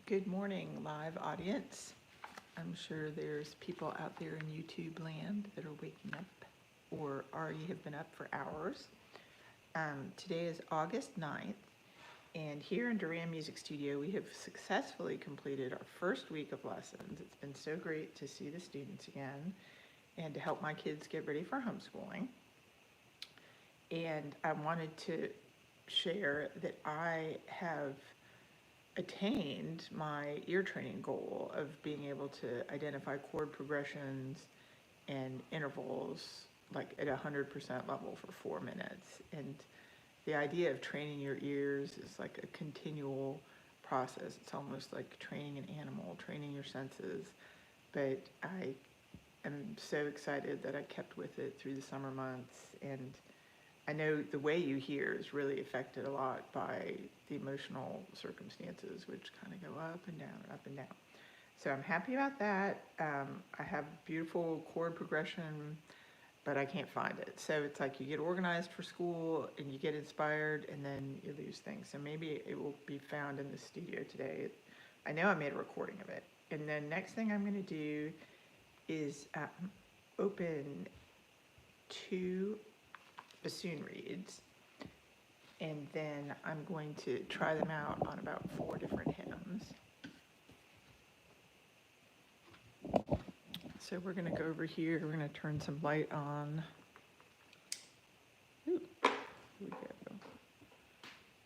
Good morning, live audience. I'm sure there's people out there in YouTube land that are waking up or already have been up for hours. Today is August 9th, and here in Doran Music Studio, we have successfully completed our first week of lessons. It's been so great to see the students again and to help my kids get ready for homeschooling. And I wanted to share that I have attained my ear training goal of being able to identify chord progressions and intervals like at 100% level for 4 minutes. And the idea of training your ears is like a continual process. It's almost like training an animal, training your senses. But I am so excited that I kept with it through the summer months, and I know the way you hear is really affected a lot by the emotional circumstances, which kind of go up and down and up and down. So I'm happy about that. I have beautiful chord progression, but I can't find it. So it's like you get organized for school and you get inspired and then you lose things. So maybe it will be found in the studio today. I know I made a recording of it. And then next thing I'm going to do is open 2 bassoon reeds, and then I'm going to try them out on about 4 different hymns. So we're going to go over here, we're going to turn some light on. Ooh, here we go.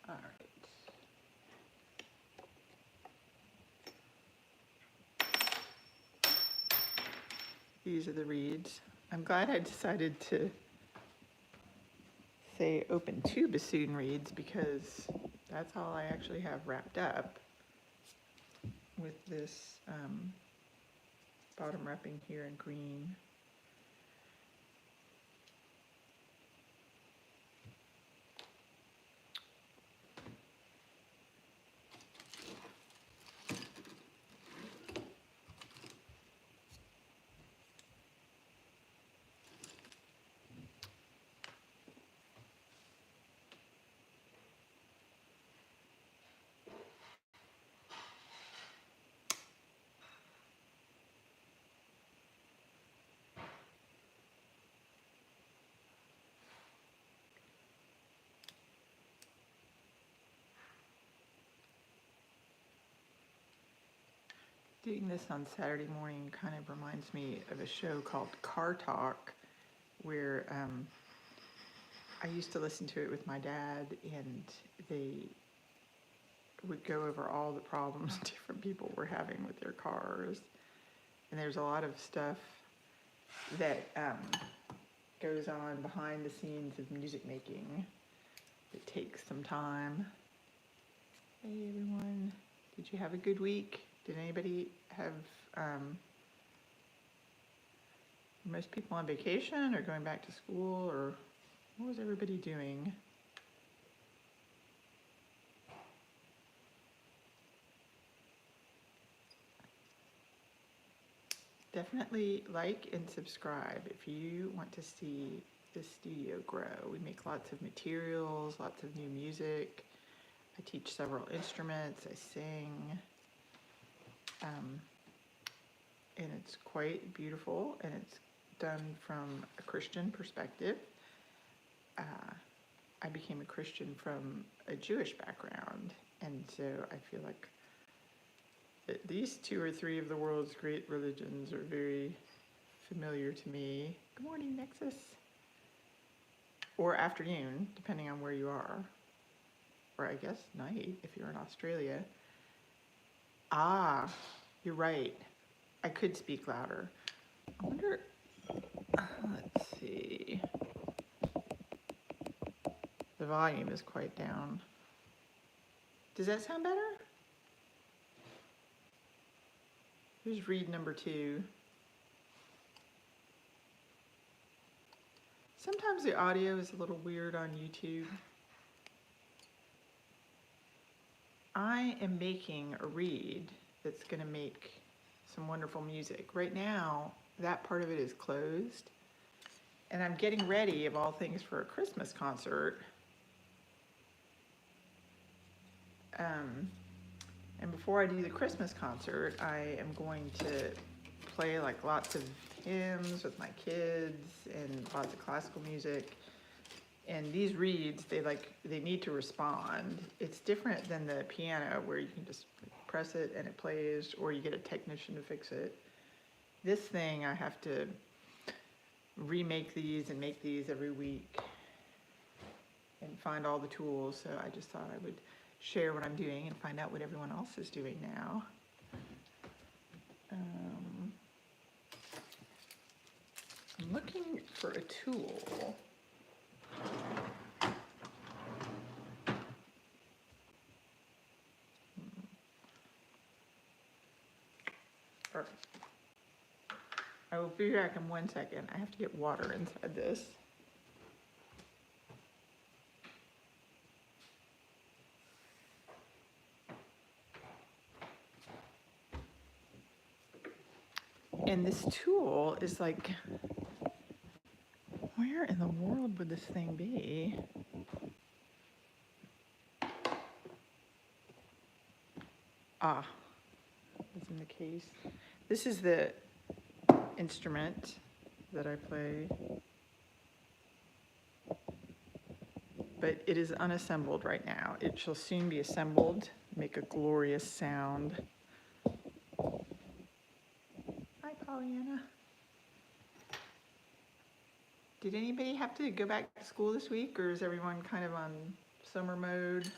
All right. These are the reeds. I'm glad I decided to say open 2 bassoon reeds because that's all I actually have wrapped up with this bottom wrapping here in green. Doing this on Saturday morning kind of reminds me of a show called Car Talk, where I used to listen to it with my dad, and they would go over all the problems different people were having with their cars. And there's a lot of stuff that goes on behind the scenes of music making. It takes some time. Hey everyone, did you have a good week? Did anybody have, most people on vacation or going back to school, or what was everybody doing? Definitely like and subscribe if you want to see the studio grow. We make lots of materials, lots of new music. I teach several instruments, I sing. And it's quite beautiful, and it's done from a Christian perspective. I became a Christian from a Jewish background, and so I feel like at least 2 or 3 of the world's great religions are very familiar to me. Good morning, Nexus. Or afternoon, depending on where you are. Or I guess night if you're in Australia. Ah, you're right. I could speak louder. I wonder, let's see. The volume is quite down. Does that sound better? Here's reed number 2. Sometimes the audio is a little weird on YouTube. I am making a reed that's going to make some wonderful music. Right now, that part of it is closed, and I'm getting ready, of all things, for a Christmas concert. And before I do the Christmas concert, I am going to play like lots of hymns with my kids and lots of classical music. And these reeds, they need to respond. It's different than the piano where you can just press it and it plays, or you get a technician to fix it. This thing, I have to remake these and make these every week and find all the tools. So I just thought I would share what I'm doing and find out what everyone else is doing now. I'm looking for a tool. Perfect. I will be back in 1 second. I have to get water inside this. And this tool is like, where in the world would this thing be? Ah, it's in the case. This is the instrument that I play, but it is unassembled right now. It shall soon be assembled, make a glorious sound. Hi, Pollyanna. Did anybody have to go back to school this week, or is everyone kind of on summer mode?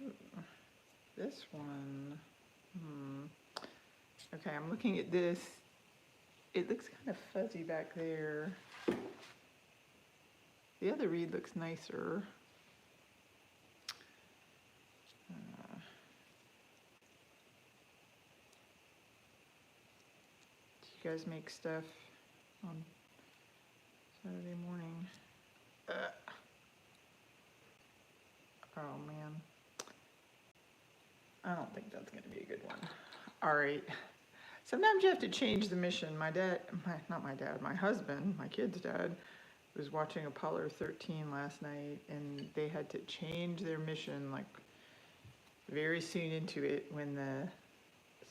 Ooh, this one, Okay, I'm looking at this. It looks kind of fuzzy back there. The other reed looks nicer. Do you guys make stuff on Saturday morning? Oh man. I don't think that's going to be a good one. All right. Sometimes you have to change the mission. My husband, my kid's dad, was watching Apollo 13 last night, and they had to change their mission like very soon into it when the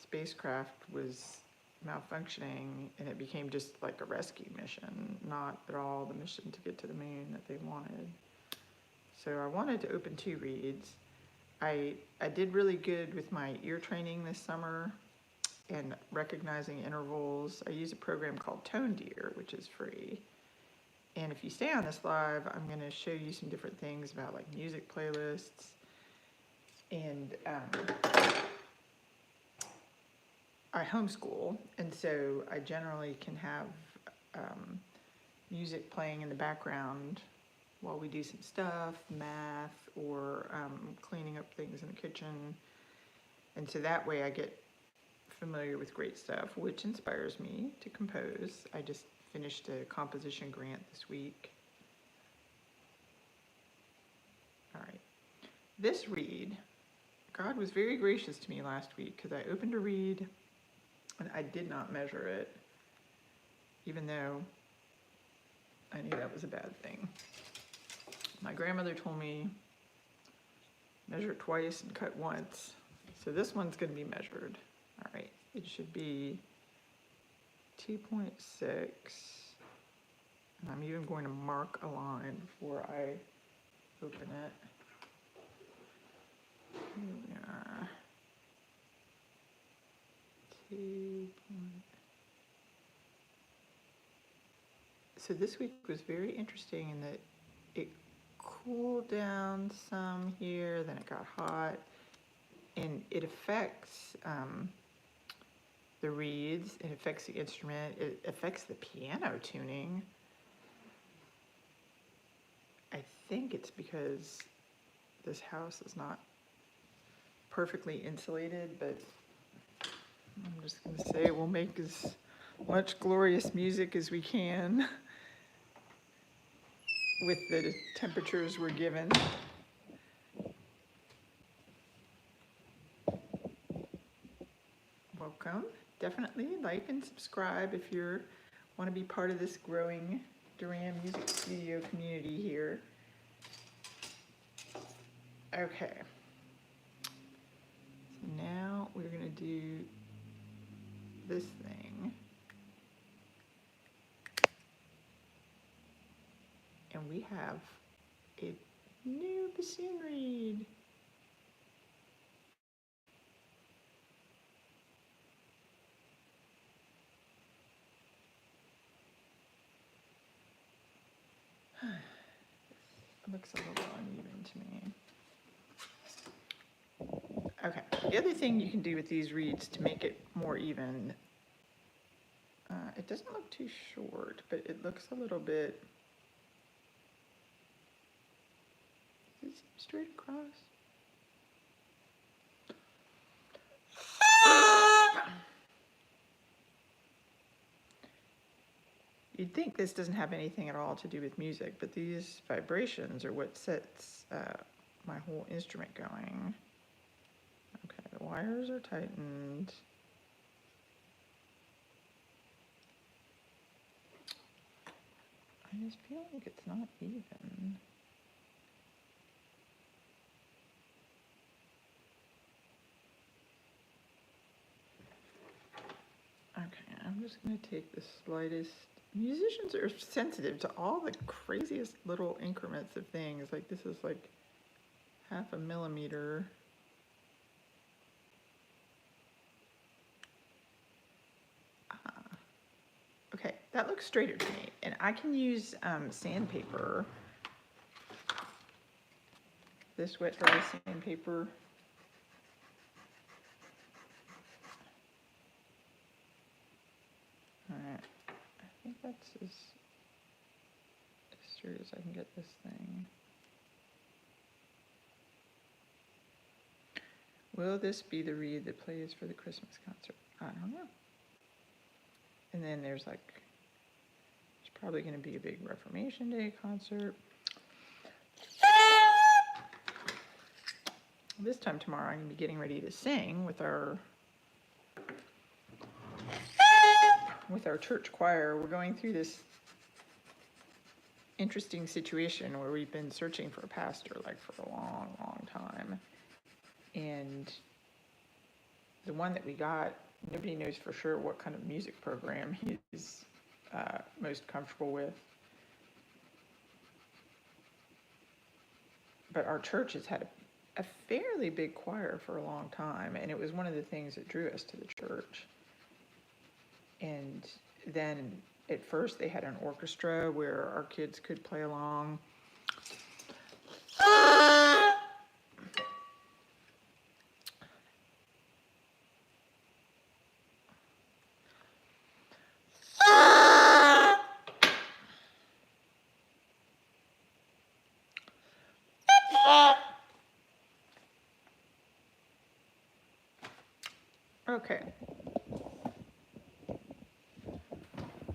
spacecraft was malfunctioning, and it became just like a rescue mission, not at all the mission to get to the moon that they wanted. So I wanted to open 2 reeds. I did really good with my ear training this summer and recognizing intervals. I use a program called Tone Deer, which is free. And if you stay on this live, I'm going to show you some different things about like music playlists. And I homeschool, and so I generally can have music playing in the background while we do some stuff, math, or cleaning up things in the kitchen. And so that way I get familiar with great stuff, which inspires me to compose. I just finished a composition grant this week. All right. This reed, God was very gracious to me last week because I opened a reed and I did not measure it, even though I knew that was a bad thing. My grandmother told me, measure twice and cut once. So this one's going to be measured. All right, it should be 2.6. And I'm even going to mark a line before I open it. Here we are. 2. So this week was very interesting in that it cooled down some here, then it got hot, and it affects the reeds, it affects the instrument, it affects the piano tuning. I think it's because this house is not perfectly insulated, but I'm just going to say we'll make as much glorious music as we can with the temperatures we're given. Welcome. Definitely like and subscribe if you want to be part of this growing Doran Music Studio community here. Okay. So now we're going to do this thing. And we have a new bassoon reed. It looks a little uneven to me. Okay, the other thing you can do with these reeds to make it more even, it doesn't look too short, but it looks a little bit, is it straight across? You'd think this doesn't have anything at all to do with music, but these vibrations are what sets my whole instrument going. Okay, the wires are tightened. I just feel like it's not even. Okay, I'm just going to take the slightest. Musicians are sensitive to all the craziest little increments of things. Like this is like 0.5 millimeter. Okay, that looks straighter to me. And I can use sandpaper. This wet dry sandpaper. All right, I think that's as straight as I can get this thing. Will this be the reed that plays for the Christmas concert? I don't know. And then there's like, there's probably going to be a big Reformation Day concert. This time tomorrow, I'm going to be getting ready to sing with our church choir. We're going through this interesting situation where we've been searching for a pastor like for a long, long time. And the one that we got, nobody knows for sure what kind of music program he's most comfortable with. But our church has had a fairly big choir for a long time, and it was one of the things that drew us to the church. And then at first they had an orchestra where our kids could play along. Okay.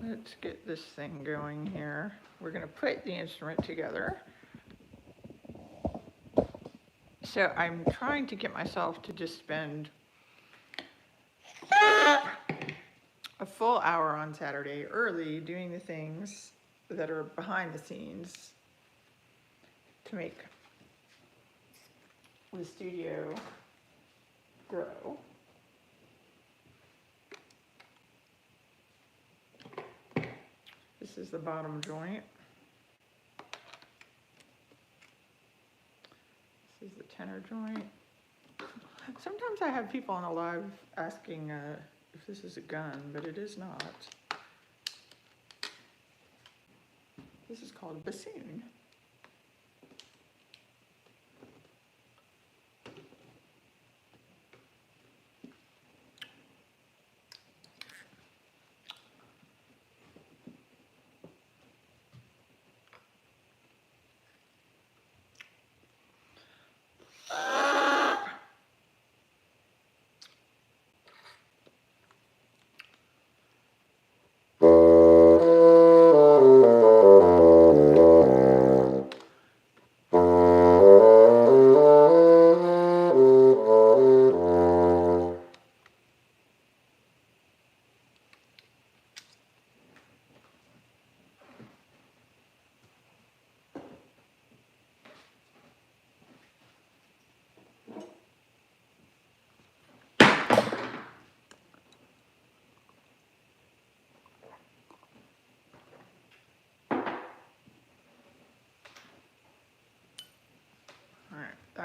Let's get this thing going here. We're going to put the instrument together. So I'm trying to get myself to just spend a full hour on Saturday early doing the things that are behind the scenes to make the studio grow. This is the bottom joint. This is the tenor joint. Sometimes I have people on the live asking if this is a gun, but it is not. This is called a bassoon.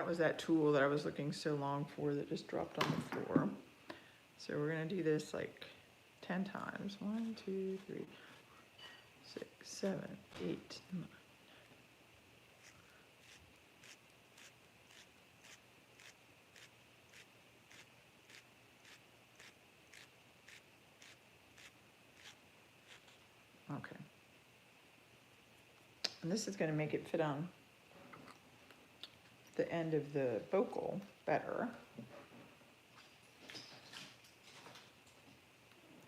That was that tool that I was looking so long for that just dropped on the floor. So we're gonna do this like 10 times. 1, 2, 3, 6, 7, 8, 9. Okay. And this is going to make it fit on the end of the vocal better.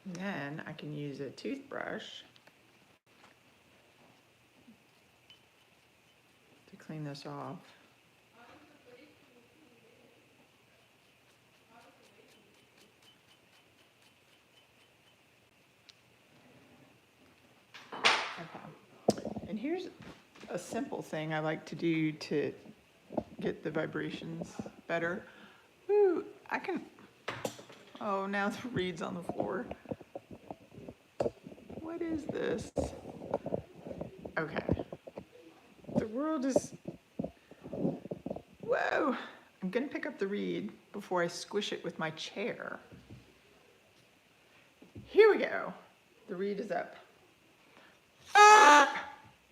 And then I can use a toothbrush to clean this off. Okay. And here's a simple thing I like to do to get the vibrations better. Ooh, I can, oh, now the reed's on the floor. What is this? Okay. The world is, whoa. I'm gonna pick up the reed before I squish it with my chair. Here we go. The reed is up.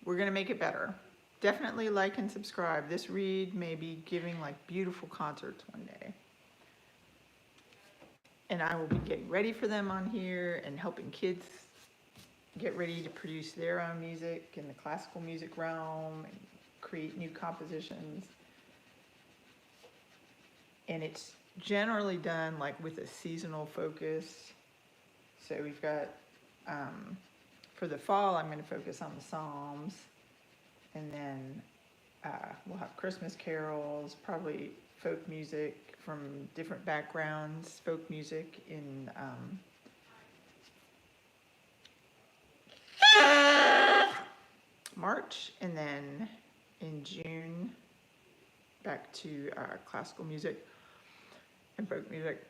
We're gonna make it better. Definitely like and subscribe. This reed may be giving like beautiful concerts one day. And I will be getting ready for them on here and helping kids get ready to produce their own music in the classical music realm and create new compositions. And it's generally done like with a seasonal focus. So we've got, for the fall, I'm going to focus on the Psalms. And then we'll have Christmas carols, probably folk music from different backgrounds, folk music in March, and then in June, back to classical music and folk music.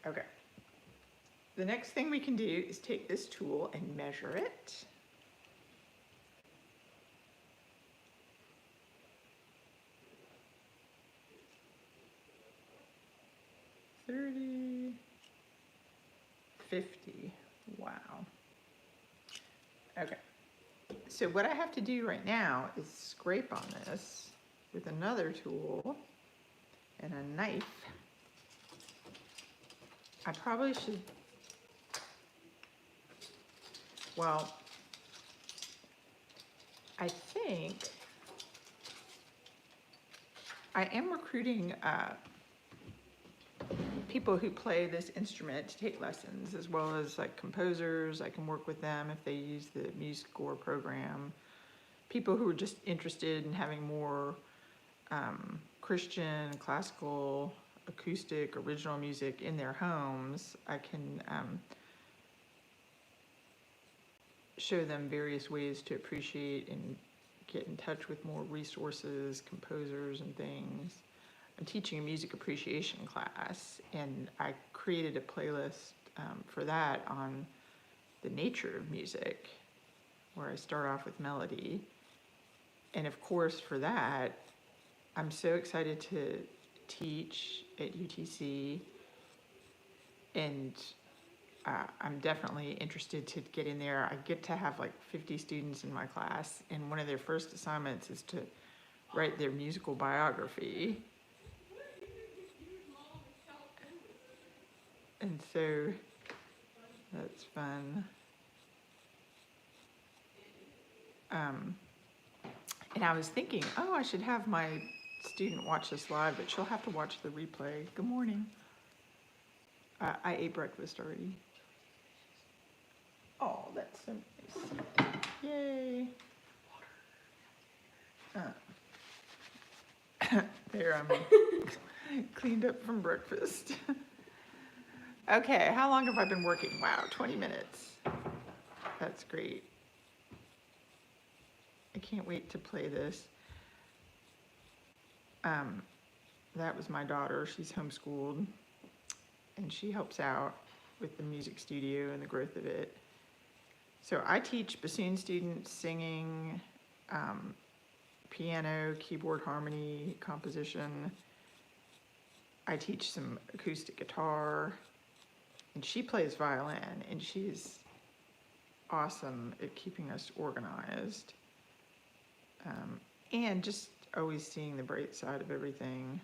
Okay. The next thing we can do is take this tool and measure it. $30, $50. Wow. Okay. So what I have to do right now is scrape on this with another tool and a knife. I probably should, well, I think I am recruiting people who play this instrument to take lessons, as well as like composers. I can work with them if they use the MuseScore program. People who are just interested in having more Christian, classical, acoustic, original music in their homes. I can show them various ways to appreciate and get in touch with more resources, composers, and things. I'm teaching a music appreciation class, and I created a playlist for that on the nature of music, where I start off with melody. And of course, for that, I'm so excited to teach at UTC, and I'm definitely interested to get in there. I get to have like 50 students in my class, and one of their first assignments is to write their musical biography. And so that's fun. And I was thinking, oh, I should have my student watch this live, but she'll have to watch the replay. Good morning. I ate breakfast already. Oh, that's so nice. Yay. There, I'm cleaned up from breakfast. Okay, how long have I been working? Wow, 20 minutes. That's great. I can't wait to play this. That was my daughter. She's homeschooled, and she helps out with the music studio and the growth of it. So I teach bassoon students, singing, piano, keyboard harmony, composition. I teach some acoustic guitar, and she plays violin, and she's awesome at keeping us organized. And just always seeing the bright side of everything.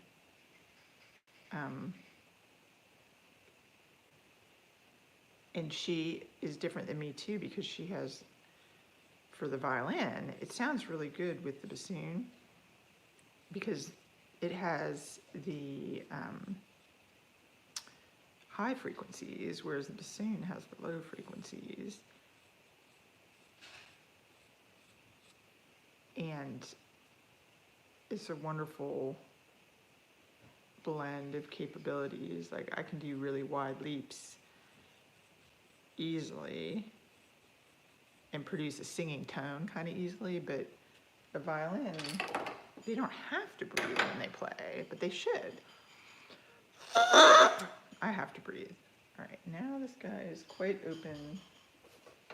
And she is different than me too, because she has, for the violin, it sounds really good with the bassoon because it has the high frequencies, whereas the bassoon has the low frequencies. And it's a wonderful blend of capabilities. Like, I can do really wide leaps easily and produce a singing tone kind of easily, but a violin, they don't have to breathe when they play, but they should. I have to breathe. All right, now this guy is quite open.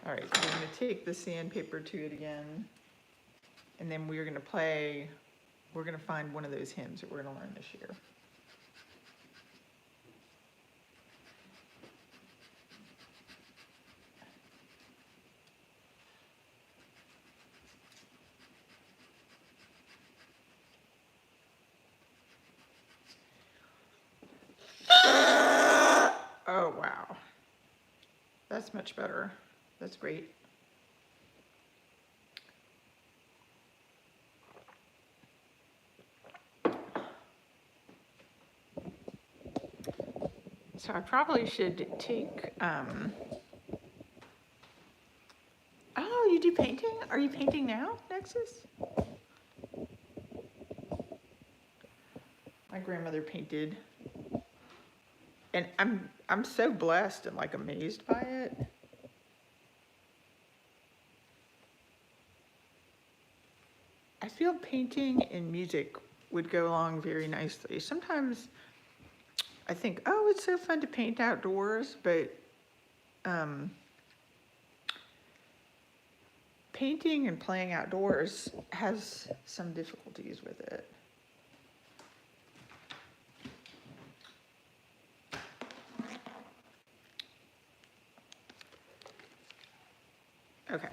All right, so I'm going to take the sandpaper to it again, and then we're going to play, we're going to find one of those hymns that we're going to learn this year. Oh, wow. That's much better. That's great. So I probably should take, oh, you do painting? Are you painting now, Nexus? My grandmother painted, and I'm so blessed and like amazed by it. I feel painting and music would go along very nicely. Sometimes I think, oh, it's so fun to paint outdoors, but painting and playing outdoors has some difficulties with it. Okay.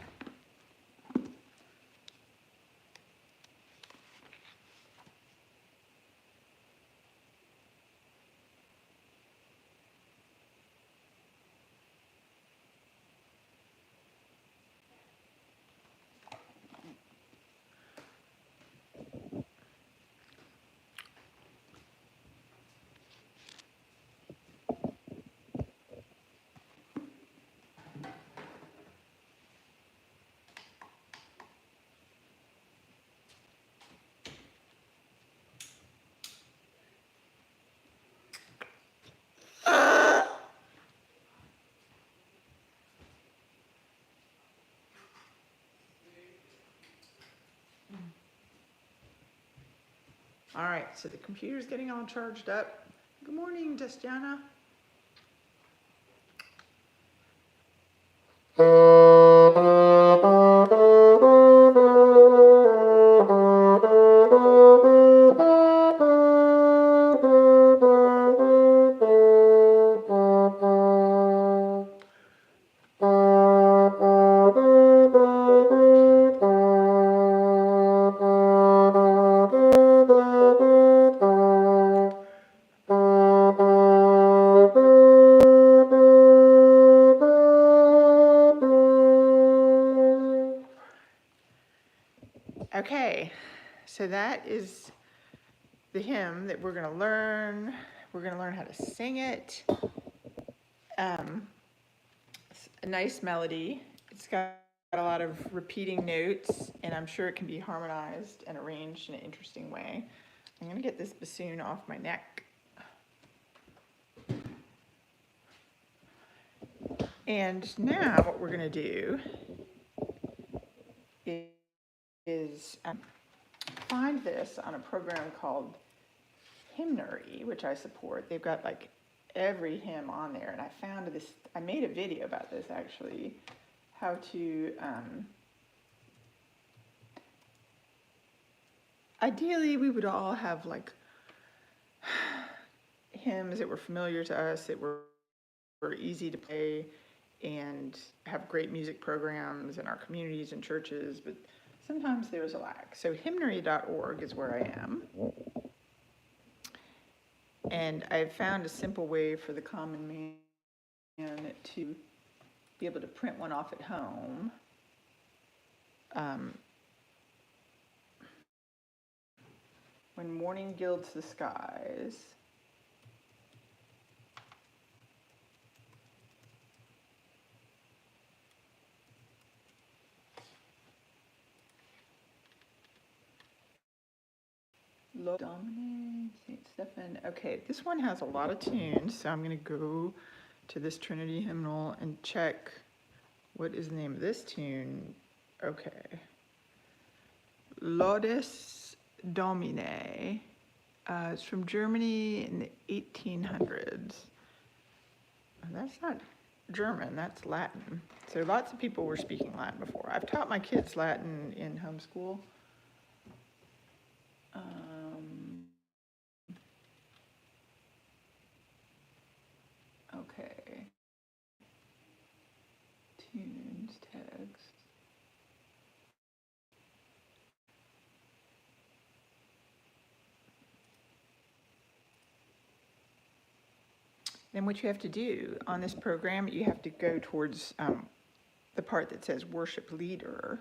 All right, so the computer's getting all charged up. Good morning, Destiana. Okay, so that is the hymn that we're going to learn. We're going to learn how to sing it. It's a nice melody. It's got a lot of repeating notes, and I'm sure it can be harmonized and arranged in an interesting way. I'm going to get this bassoon off my neck. And now what we're going to do is find this on a program called Hymnary, which I support. They've got like every hymn on there, and I found this, I made a video about this actually, how to ideally we would all have like hymns that were familiar to us, that were easy to play, and have great music programs in our communities and churches, but sometimes there's a lack. So hymnary.org is where I am. And I've found a simple way for the common man to be able to print one off at home. When morning gilds the skies. Lord Domine, St. Stephen. Okay, this one has a lot of tunes, so I'm going to go to this Trinity hymnal and check what is the name of this tune. Okay. Laudes Domine. It's from Germany in the 1800s. That's not German, that's Latin. So lots of people were speaking Latin before. I've taught my kids Latin in homeschool. Okay. Tunes, text. Then what you have to do on this program, you have to go towards the part that says worship leader.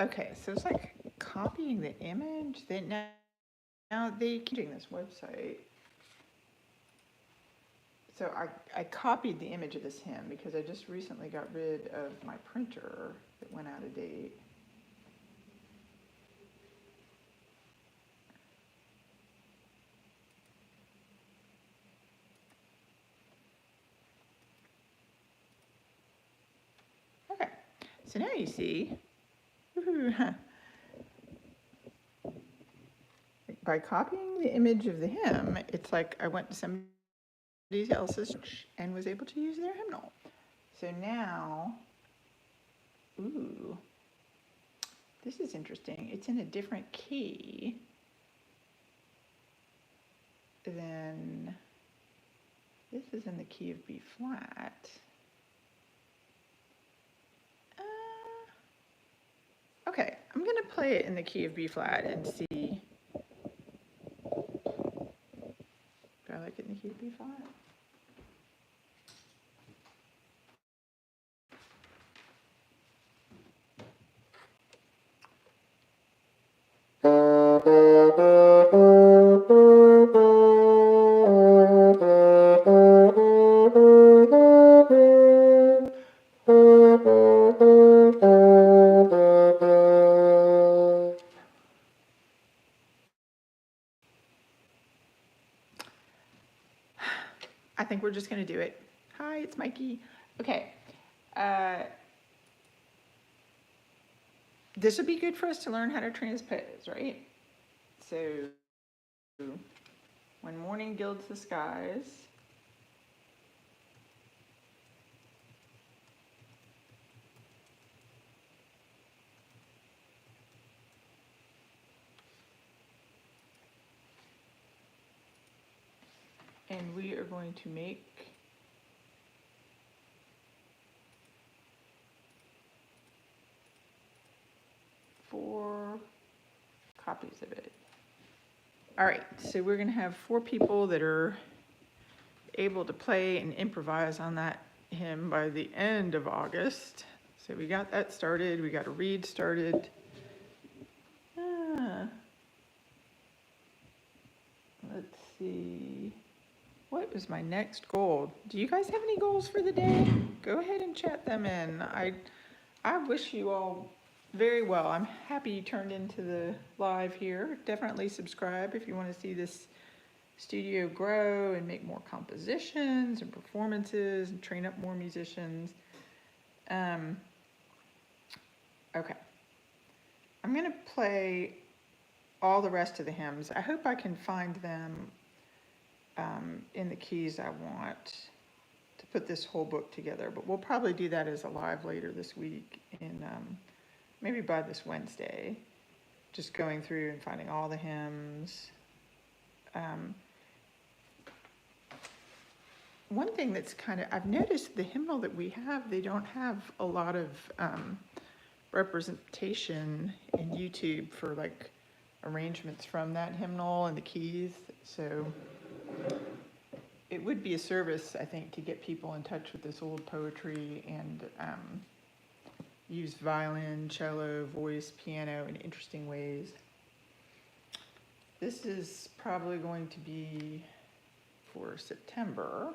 Okay, so it's like copying the image. Now they keep doing this website. So I copied the image of this hymn because I just recently got rid of my printer that went out of date. Okay, so now you see, by copying the image of the hymn, it's like I went to somebody else's church and was able to use their hymnal. So now, ooh, this is interesting. It's in a different key than, this is in the key of B flat. Okay, I'm going to play it in the key of B flat and see. Do I like it in the key of B flat? I think we're just going to do it. Hi, it's Mikey. Okay. This would be good for us to learn how to transpose, right? So, when morning gilds the skies, and we are going to make four copies of it. All right, so we're going to have 4 people that are able to play and improvise on that hymn by the end of August. So we got that started. We got a read started. Let's see. What is my next goal? Do you guys have any goals for the day? Go ahead and chat them in. I wish you all very well. I'm happy you turned into the live here. Definitely subscribe if you want to see this studio grow and make more compositions and performances and train up more musicians. Okay. I'm going to play all the rest of the hymns. I hope I can find them in the keys I want to put this whole book together, but we'll probably do that as a live later this week, and maybe by this Wednesday, just going through and finding all the hymns. One thing that's I've noticed the hymnal that we have, they don't have a lot of representation in YouTube for like arrangements from that hymnal and the keys, so it would be a service, I think, to get people in touch with this old poetry and use violin, cello, voice, piano in interesting ways. This is probably going to be for September.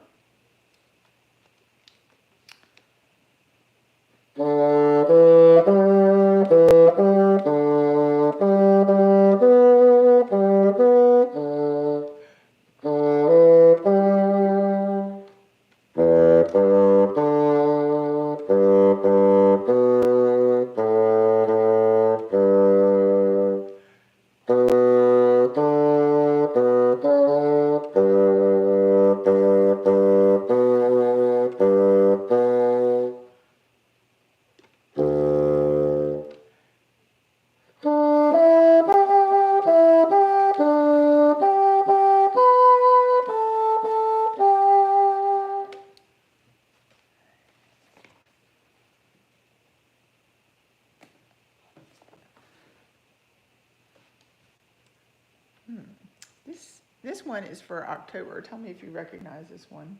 This one is for October. Tell me if you recognize this one.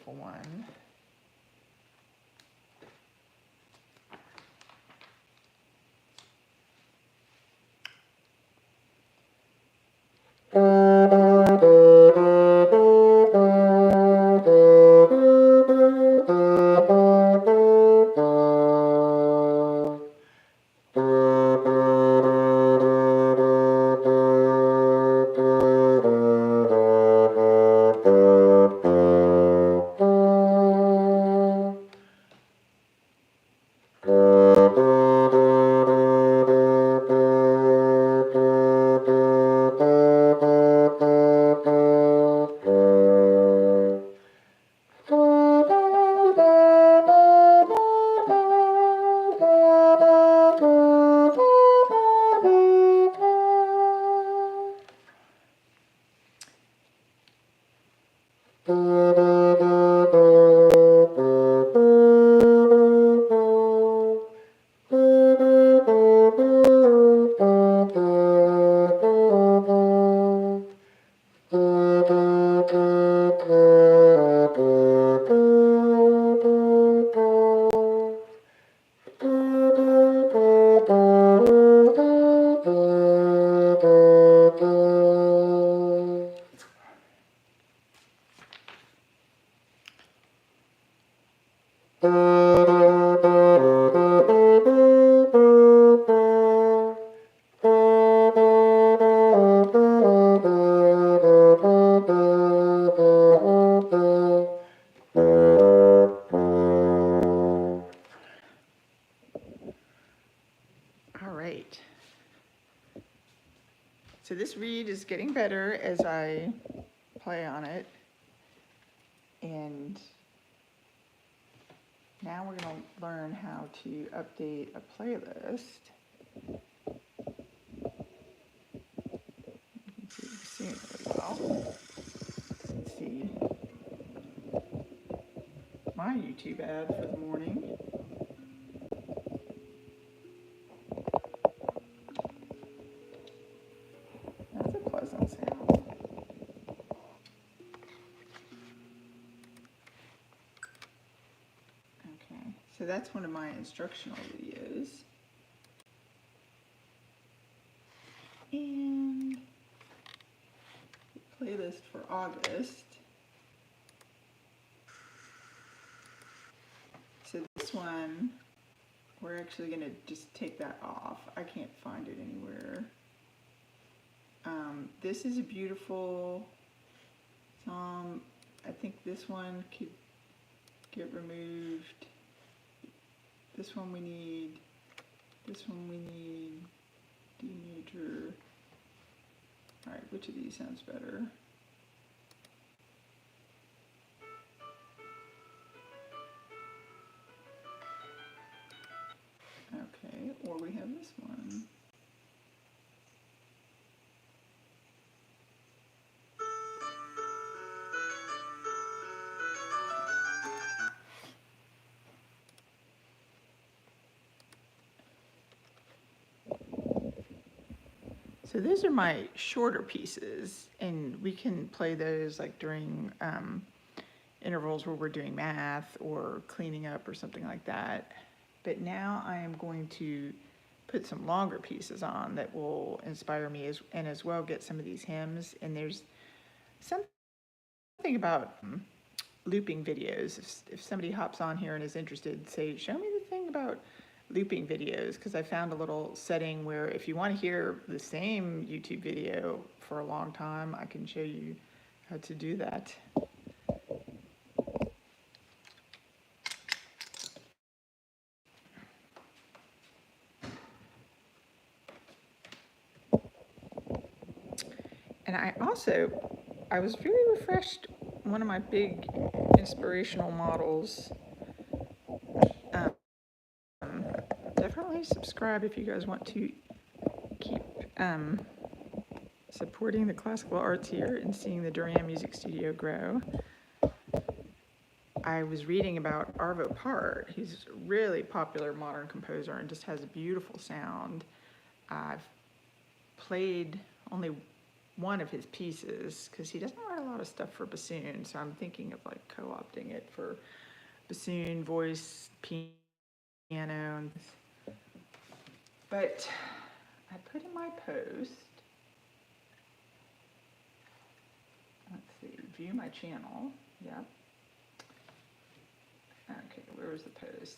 One. So this reed is getting better as I play on it. And now we're going to learn how to update a playlist. You can see the bassoon really well. Let's see my YouTube ad for the morning. That's a pleasant sound. Okay, so that's one of my instructional videos. And the playlist for August. So this one, we're actually going to just take that off. I can't find it anywhere. This is a beautiful song. I think this one could get removed. This one we need. This one we need. D major. Alright, which of these sounds better? Okay, or we have this one. So those are my shorter pieces, and we can play those like during intervals where we're doing math or cleaning up or something like that. But now I am going to put some longer pieces on that will inspire me and as well get some of these hymns. And there's something about looping videos. If somebody hops on here and is interested, say, show me the thing about looping videos, because I found a little setting where if you want to hear the same YouTube video for a long time, I can show you how to do that. And I was very refreshed. One of my big inspirational models. Definitely subscribe if you guys want to keep supporting the classical arts here and seeing the Doran Music Studio grow. I was reading about Arvo Part. He's a really popular modern composer and just has a beautiful sound. I've played only one of his pieces because he doesn't write a lot of stuff for bassoon, so I'm thinking of like co-opting it for bassoon, voice, piano. But I put in my post, let's see, view my channel, yep. Okay, where was the post?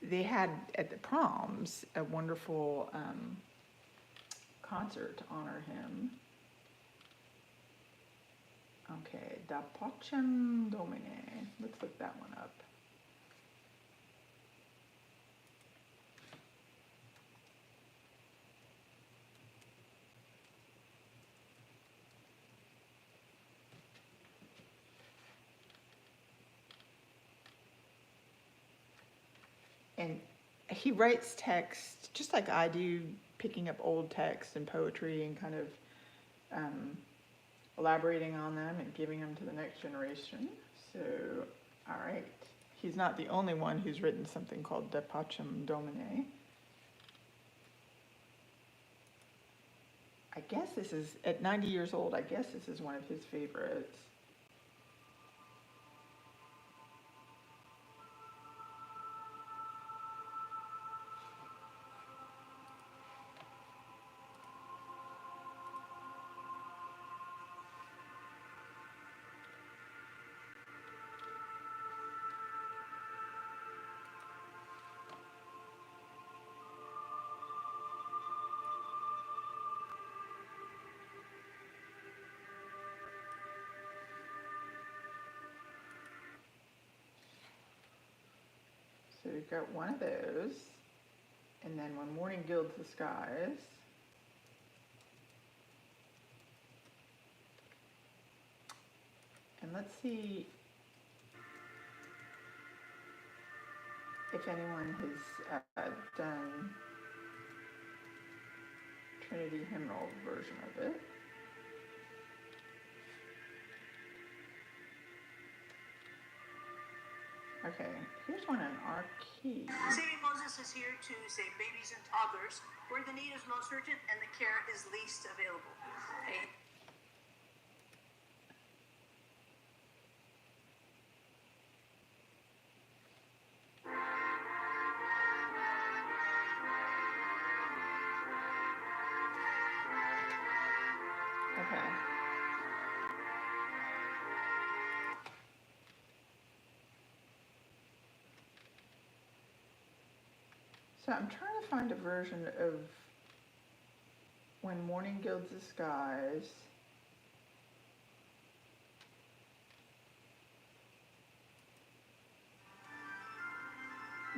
They had at the proms a wonderful concert to honor him. Okay, Da Pacem Domine. Let's look that one up. And he writes text just like I do, picking up old text and poetry and kind of elaborating on them and giving them to the next generation. So, all right. He's not the only one who's written something called De Pacem Domine. I guess this is, at 90 years old, I guess this is one of his favorites. So we've got one of those, and then When Morning Gilds the Skies. let's see if anyone has done Trinity hymnal version of it. Okay, here's one in our key. Saving Moses is here to save babies and toddlers, where the need is most urgent and the care is least available. Okay. Okay. So I'm trying to find a version of When Morning Gilds the Skies.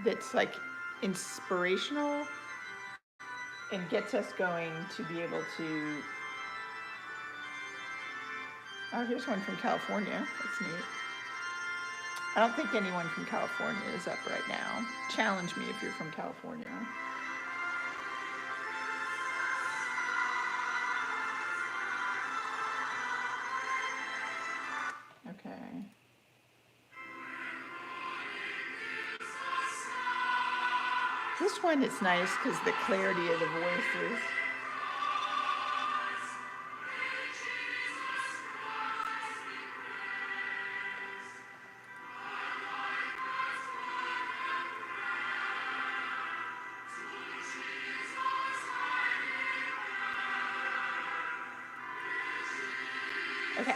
That's like inspirational and gets us going to be able to. Oh, here's one from California. That's neat. I don't think anyone from California is up right now. Challenge me if you're from California. Okay. This one is nice because the clarity of the voices. Okay.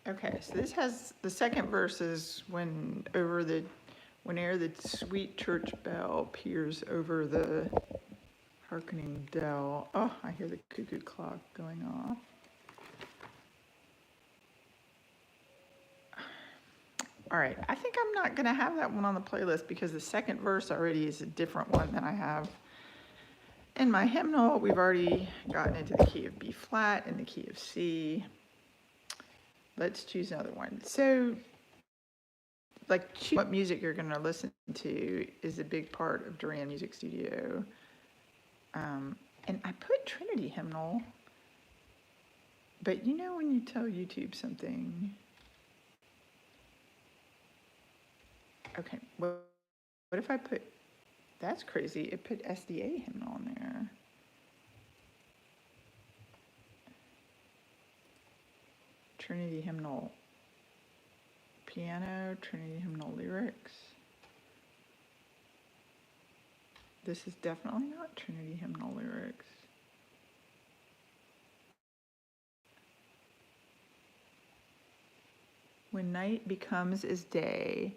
Okay, so this has the second verse is whene'er the sweet church bell peers over the hearkening dell. Oh, I hear the cuckoo clock going off. All right, I think I'm not gonna have that one on the playlist because the second verse already is a different one than I have in my hymnal. We've already gotten into the key of B flat and the key of C. Let's choose another one. So, like, what music you're gonna listen to is a big part of Doran Music Studio. And I put Trinity hymnal, but you know when you tell YouTube something. Okay, what if I put, that's crazy, it put SDA hymnal on there. Trinity hymnal piano, Trinity hymnal lyrics. This is definitely not Trinity hymnal lyrics. When night becomes as day,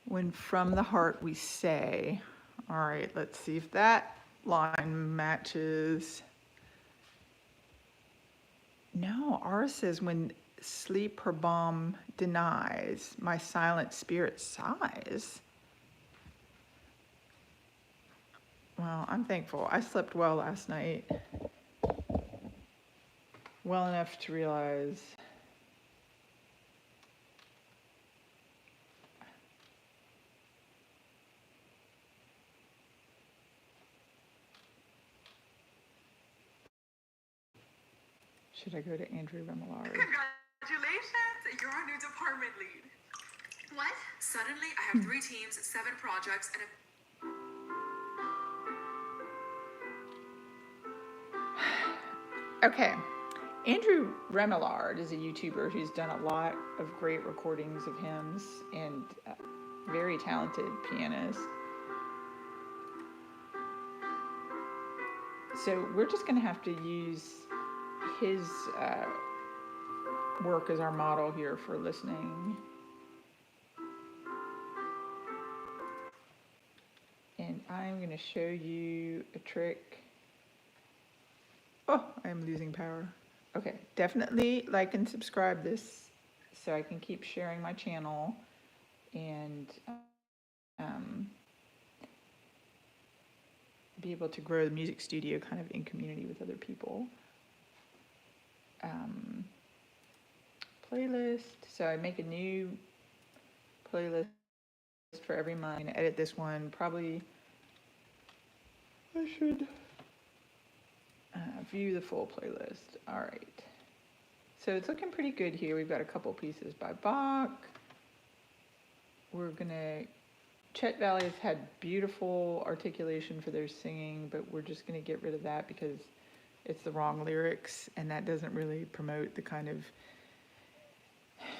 when from the heart we say. All right, let's see if that line matches. No, ours says when sleep her balm denies, my silent spirit sighs. Well, I'm thankful. I slept well last night. Well enough to realize should I go to Andrew Remillard? Congratulations, you're our new department lead. What? Suddenly, I have 3 teams, 7 projects, and Okay. Andrew Remillard is a YouTuber who's done a lot of great recordings of hymns and very talented pianist. So we're just going to have to use his work as our model here for listening. And I'm going to show you a trick. Oh, I am losing power. Okay, definitely like and subscribe this so I can keep sharing my channel and um, be able to grow the music studio kind of in community with other people. Playlist. So I make a new playlist for every month. I'm gonna edit this one. Probably I should view the full playlist. All right. So it's looking pretty good here. We've got a couple pieces by Bach. We're gonna, Chet Valley has had beautiful articulation for their singing, but we're just gonna get rid of that because it's the wrong lyrics and that doesn't really promote the kind of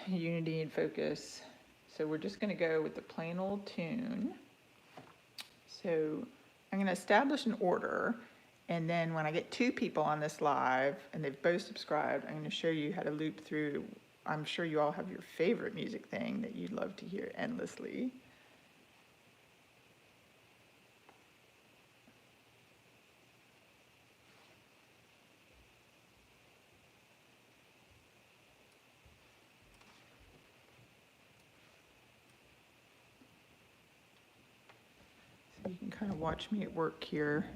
unity and focus. So we're just gonna go with the plain old tune. So I'm gonna establish an order, and then when I get 2 people on this live and they've both subscribed, I'm gonna show you how to loop through. I'm sure you all have your favorite music thing that you'd love to hear endlessly. So you can kind of watch me at work here.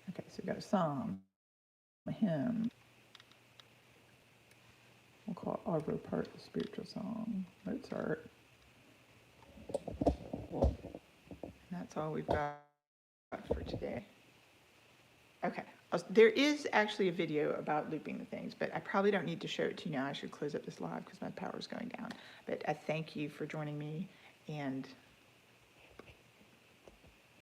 Okay, so we've got a song, a hymn. We'll call it Arbor Part, the spiritual song, Mozart. And that's all we've got for today. Okay, there is actually a video about looping the things, but I probably don't need to show it to you now. I should close up this live because my power's going down. But I thank you for joining me, and